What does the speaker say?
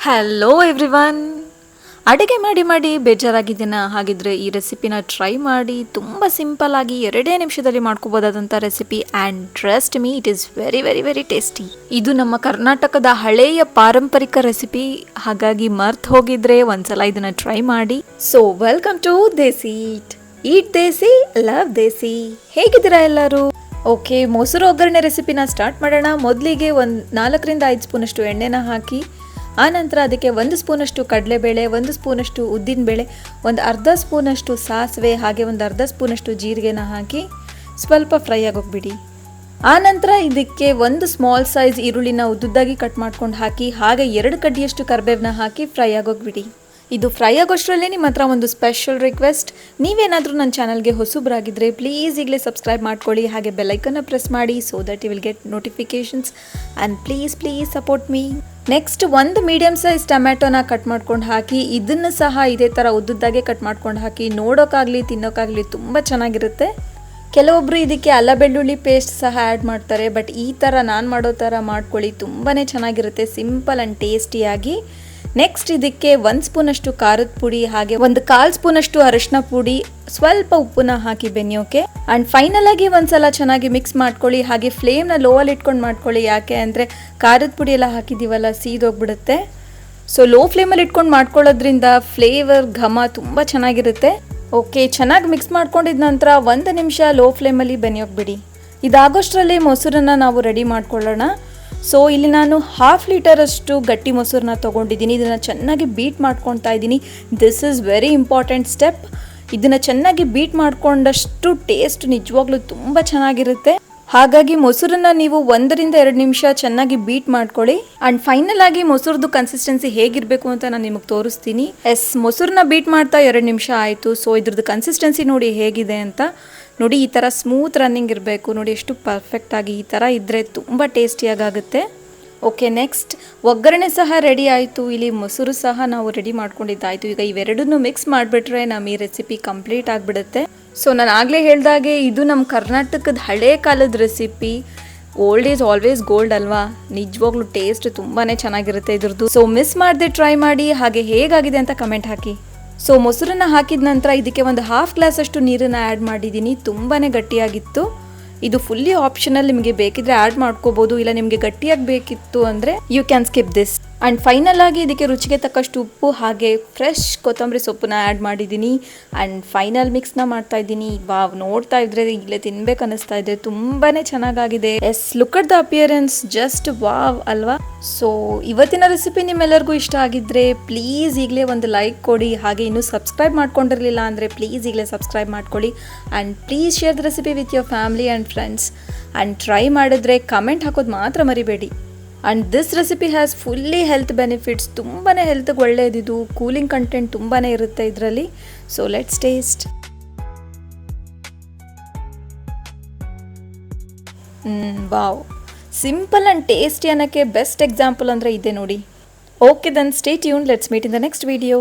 Hello everyone. ಅಡುಗೆ ಮಾಡಿ ಮಾಡಿ ಬೇಜಾರಾಗಿದ್ದೀನ? ಹಾಗಿದ್ರೆ ಈ ರೆಸಿಪಿನ ಟ್ರೈ ಮಾಡಿ. ತುಂಬ ಸಿಂಪಲ್ ಆಗಿ 2 ನಿಮಿಷದಲ್ಲಿ ಮಾಡ್ಕೋಬೋದಾದಂಥ recipe. And trust me, it is very very very tasty. ಇದು ನಮ್ಮ ಕರ್ನಾಟಕದ ಹಳೆಯ ಪಾರಂಪರಿಕ ರೆಸಿಪಿ. ಹಾಗಾಗಿ ಮರ್ತು ಹೋಗಿದ್ರೆ ಒಂದ್ಸಲ ಇದನ್ನ ಟ್ರೈ ಮಾಡಿ. So welcome to desi eat desi love desi. ಹೇಗಿದ್ದೀರಾ ಎಲ್ಲರೂ? ಓಕೆ, ಮೊಸರು ಒಗ್ಗರಣೆ ರೆಸಿಪಿನ ಸ್ಟಾರ್ಟ್ ಮಾಡೋಣ. ಮೊದಲಿಗೆ ಒಂದು 4 ರಿಂದ 5 ಸ್ಪೂನಷ್ಟು ಎಣ್ಣೆನ ಹಾಕಿ, ಆನಂತರ ಅದಕ್ಕೆ 1 ಸ್ಪೂನಷ್ಟು ಕಡಲೆಬೇಳೆ, 1 ಸ್ಪೂನಷ್ಟು ಉದ್ದಿನಬೇಳೆ, ಒಂದು ಅರ್ಧ ಸ್ಪೂನಷ್ಟು ಸಾಸಿವೆ, ಹಾಗೆ ಒಂದು ಅರ್ಧ ಸ್ಪೂನಷ್ಟು ಜೀರಿಗೆನ ಹಾಕಿ ಸ್ವಲ್ಪ ಫ್ರೈ ಆಗೋಗ್ಬಿಡಿ. ಆನಂತರ ಇದಕ್ಕೆ 1 ಸ್ಮಾಲ್ ಸೈಜ್ ಈರುಳ್ಳಿನ ಉದ್ದುದ್ದಾಗಿ ಕಟ್ ಮಾಡ್ಕೊಂಡು ಹಾಕಿ, ಹಾಗೆ 2 ಕಡ್ಡಿಯಷ್ಟು ಕರಿಬೇವನ್ನ ಹಾಕಿ ಫ್ರೈ ಆಗೋಗ್ಬಿಡಿ. ಇದು ಫ್ರೈ ಆಗೋಷ್ಟರಲ್ಲೇ ನಿಮ್ಮ ಹತ್ರ ಒಂದು ಸ್ಪೆಷಲ್ ರಿಕ್ವೆಸ್ಟ್. ನೀವೇನಾದರೂ ನನ್ನ ಚಾನಲ್ಗೆ ಹೊಸಬ್ರಾಗಿದ್ದರೆ ಪ್ಲೀಸ್ ಈಗಲೇ ಸಬ್ಸ್ಕ್ರೈಬ್ ಮಾಡ್ಕೊಳ್ಳಿ, ಹಾಗೆ ಬೆಲ್ಲೈಕನ್ನ ಪ್ರೆಸ್ ಮಾಡಿ, so that you will get notifications. And please support me. Next 1 medium size ಟೊಮ್ಯಾಟೋನ ಕಟ್ ಮಾಡ್ಕೊಂಡು ಹಾಕಿ, ಇದನ್ನು ಸಹ ಇದೇ ಥರ ಉದ್ದುದ್ದಾಗೆ ಕಟ್ ಮಾಡ್ಕೊಂಡು ಹಾಕಿ. ನೋಡೋಕ್ಕಾಗಲಿ ತಿನ್ನೋಕ್ಕಾಗಲಿ ತುಂಬ ಚೆನ್ನಾಗಿರುತ್ತೆ. ಕೆಲವೊಬ್ಬರು ಇದಕ್ಕೆ ಅಲ್ಲ ಬೆಳ್ಳುಳ್ಳಿ ಪೇಸ್ಟ್ ಸಹ ಆ್ಯಡ್ ಮಾಡ್ತಾರೆ, ಬಟ್ ಈ ಥರ ನಾನು ಮಾಡೋ ಥರ ಮಾಡ್ಕೊಳ್ಳಿ, ತುಂಬಾ ಚೆನ್ನಾಗಿರುತ್ತೆ, ಸಿಂಪಲ್ ಆ್ಯಂಡ್ ಟೇಸ್ಟಿಯಾಗಿ. ನೆಕ್ಸ್ಟ್ ಇದಕ್ಕೆ 1 ಸ್ಪೂನಷ್ಟು ಖಾರದ ಪುಡಿ, ಹಾಗೆ 1/4 ಸ್ಪೂನಷ್ಟು ಅರಿಶಿನ ಪುಡಿ, ಸ್ವಲ್ಪ ಉಪ್ಪನ್ನ ಹಾಕಿ ಬೆನ್ಯೋಕೆ. ಆ್ಯಂಡ್ ಫೈನಲ್ ಆಗಿ ಒಂದ್ಸಲ ಚೆನ್ನಾಗಿ ಮಿಕ್ಸ್ ಮಾಡ್ಕೊಳ್ಳಿ. ಹಾಗೆ ಫ್ಲೇಮ್ನ ಲೋವಲ್ಲಿ ಇಟ್ಕೊಂಡು ಮಾಡ್ಕೊಳ್ಳಿ, ಯಾಕೆ ಅಂದರೆ ಖಾರದ ಪುಡಿ ಎಲ್ಲ ಹಾಕಿದ್ದೀವಲ್ಲ, ಸೀದೋಗ್ಬಿಡುತ್ತೆ. ಸೊ ಲೋ ಫ್ಲೇಮಲ್ಲಿ ಇಟ್ಕೊಂಡು ಮಾಡ್ಕೊಳ್ಳೋದ್ರಿಂದ ಫ್ಲೇವರ್ ಘಮ ತುಂಬ ಚೆನ್ನಾಗಿರುತ್ತೆ. ಓಕೆ, ಚೆನ್ನಾಗಿ ಮಿಕ್ಸ್ ಮಾಡ್ಕೊಂಡಿದ ನಂತರ 1 ನಿಮಿಷ ಲೋ ಫ್ಲೇಮಲ್ಲಿ ಬೆನ್ಯೋಗ್ಬಿಡಿ. ಇದಾಗೋಷ್ಟರಲ್ಲಿ ಮೊಸರನ್ನ ನಾವು ರೆಡಿ ಮಾಡ್ಕೊಳ್ಳೋಣ. ಸೊ ಇಲ್ಲಿ ನಾನು 1/2 ಲೀಟರಷ್ಟು ಗಟ್ಟಿ ಮೊಸರನ್ನ ತೊಗೊಂಡಿದ್ದೀನಿ. ಇದನ್ನು ಚೆನ್ನಾಗಿ ಬೀಟ್ ಮಾಡ್ಕೊತಾ ಇದ್ದೀನಿ. This is very important step. ಇದನ್ನು ಚೆನ್ನಾಗಿ ಬೀಟ್ ಮಾಡ್ಕೊಂಡಷ್ಟು ಟೇಸ್ಟ್ ನಿಜವಾಗ್ಲೂ ತುಂಬ ಚೆನ್ನಾಗಿರುತ್ತೆ. ಹಾಗಾಗಿ ಮೊಸರನ್ನ ನೀವು 1 ರಿಂದ 2 ನಿಮಿಷ ಚೆನ್ನಾಗಿ ಬೀಟ್ ಮಾಡ್ಕೊಳ್ಳಿ. ಆ್ಯಂಡ್ ಫೈನಲ್ ಆಗಿ ಮೊಸರದ್ದು ಕನ್ಸಿಸ್ಟೆನ್ಸಿ ಹೇಗಿರಬೇಕು ಅಂತ ನಾನು ನಿಮಗೆ ತೋರಿಸ್ತೀನಿ. ಮೊಸರನ್ನ ಬೀಟ್ ಮಾಡ್ತಾ 2 ನಿಮಿಷ ಆಯಿತು. ಸೊ ಇದ್ರದ್ದು ಕನ್ಸಿಸ್ಟೆನ್ಸಿ ನೋಡಿ ಹೇಗಿದೆ ಅಂತ. ನೋಡಿ, ಈ ಥರ ಸ್ಮೂತ್ ರನ್ನಿಂಗ್ ಇರಬೇಕು. ನೋಡಿ ಎಷ್ಟು ಪರ್ಫೆಕ್ಟಾಗಿ ಈ ಥರ ಇದ್ದರೆ ತುಂಬ ಟೇಸ್ಟಿಯಾಗುತ್ತೆ. ಓಕೆ, ನೆಕ್ಸ್ಟ್ ಒಗ್ಗರಣೆ ಸಹ ರೆಡಿ ಆಯಿತು. ಇಲ್ಲಿ ಮೊಸರು ಸಹ ನಾವು ರೆಡಿ ಮಾಡ್ಕೊಂಡಿದ್ದಾಯಿತು. ಈಗ ಇವೆರಡನ್ನೂ ಮಿಕ್ಸ್ ಮಾಡಿಬಿಟ್ರೆ ನಮ್ಮ ಈ ರೆಸಿಪಿ ಕಂಪ್ಲೀಟ್ ಆಗಿಬಿಡುತ್ತೆ. ಸೊ ನಾನು ಆಗಲೇ ಹೇಳ್ದಾಗೆ ಇದು ನಮ್ಮ ಕರ್ನಾಟಕದ ಹಳೇ ಕಾಲದ recipe. Old is always gold ಅಲ್ವಾ? ನಿಜವಾಗ್ಲೂ ಟೇಸ್ಟ್ ತುಂಬಾ ಚೆನ್ನಾಗಿರುತ್ತೆ ಇದ್ರದ್ದು. ಸೊ ಮಿಸ್ ಮಾಡದೆ ಟ್ರೈ ಮಾಡಿ, ಹಾಗೆ ಹೇಗಾಗಿದೆ ಅಂತ ಕಮೆಂಟ್ ಹಾಕಿ. ಸೊ ಮೊಸರನ್ನ ಹಾಕಿದ ನಂತರ ಇದಕ್ಕೆ ಒಂದು 1/2 ಗ್ಲಾಸಷ್ಟು ನೀರನ್ನು ಆ್ಯಡ್ ಮಾಡಿದ್ದೀನಿ. ತುಂಬಾ ಗಟ್ಟಿಯಾಗಿತ್ತು. ಇದು ಫುಲ್ಲಿ ಆಪ್ಷನಲ್, ನಿಮಗೆ ಬೇಕಿದ್ರೆ ಆ್ಯಡ್ ಮಾಡ್ಕೋಬೋದು, ಇಲ್ಲ ನಿಮಗೆ ಗಟ್ಟಿಯಾಗಿ ಬೇಕಿತ್ತು ಅಂದರೆ you can skip this. And final ಆಗಿ ಇದಕ್ಕೆ ರುಚಿಗೆ ತಕ್ಕಷ್ಟು ಉಪ್ಪು, ಹಾಗೆ ಫ್ರೆಶ್ ಕೊತ್ತಂಬರಿ ಸೊಪ್ಪನ್ನ ಆ್ಯಡ್ ಮಾಡಿದ್ದೀನಿ. ಆ್ಯಂಡ್ ಫೈನಲ್ ಮಿಕ್ಸ್ನ ಮಾಡ್ತಾ ಇದ್ದೀನಿ. ವಾವ್, ನೋಡ್ತಾ ಇದ್ರೆ ಇಲ್ಲೇ ತಿನ್ಬೇಕು ಅನ್ನಿಸ್ತಾ ಇದೆ. ತುಂಬಾ ಚೆನ್ನಾಗಾಗಿದೆ. Look at the appearance, just wow ಅಲ್ವಾ? ಸೊ ಇವತ್ತಿನ ರೆಸಿಪಿ ನಿಮ್ಮೆಲ್ಲರಿಗೂ ಇಷ್ಟ ಆಗಿದ್ರೆ ಪ್ಲೀಸ್ ಈಗಲೇ ಒಂದು ಲೈಕ್ ಕೊಡಿ. ಹಾಗೆ ಇನ್ನೂ ಸಬ್ಸ್ಕ್ರೈಬ್ ಮಾಡ್ಕೊಂಡಿರಲಿಲ್ಲ ಅಂದರೆ ಪ್ಲೀಸ್ ಈಗಲೇ ಸಬ್ಸ್ಕ್ರೈಬ್ ಮಾಡ್ಕೊಳ್ಳಿ. And please share the recipe with your family and friends. And try ಮಾಡಿದ್ರೆ ಕಮೆಂಟ್ ಹಾಕೋದು ಮಾತ್ರ ಮರಿಬೇಡಿ. And this recipe has fully health benefits. ತುಂಬಾ ಹೆಲ್ತ್ಗೆ ಒಳ್ಳೆಯದಿದು. ಕೂಲಿಂಗ್ ಕಂಟೆಂಟ್ ತುಂಬಾ ಇರುತ್ತೆ ಇದರಲ್ಲಿ. So let's taste. Wow, simple and tasty ಅನ್ನೋಕ್ಕೆ ಬೆಸ್ಟ್ ಎಕ್ಸಾಂಪಲ್ ಅಂದರೆ ಇದೆ ನೋಡಿ. Okay then, stay tune. Let's meet in the next video.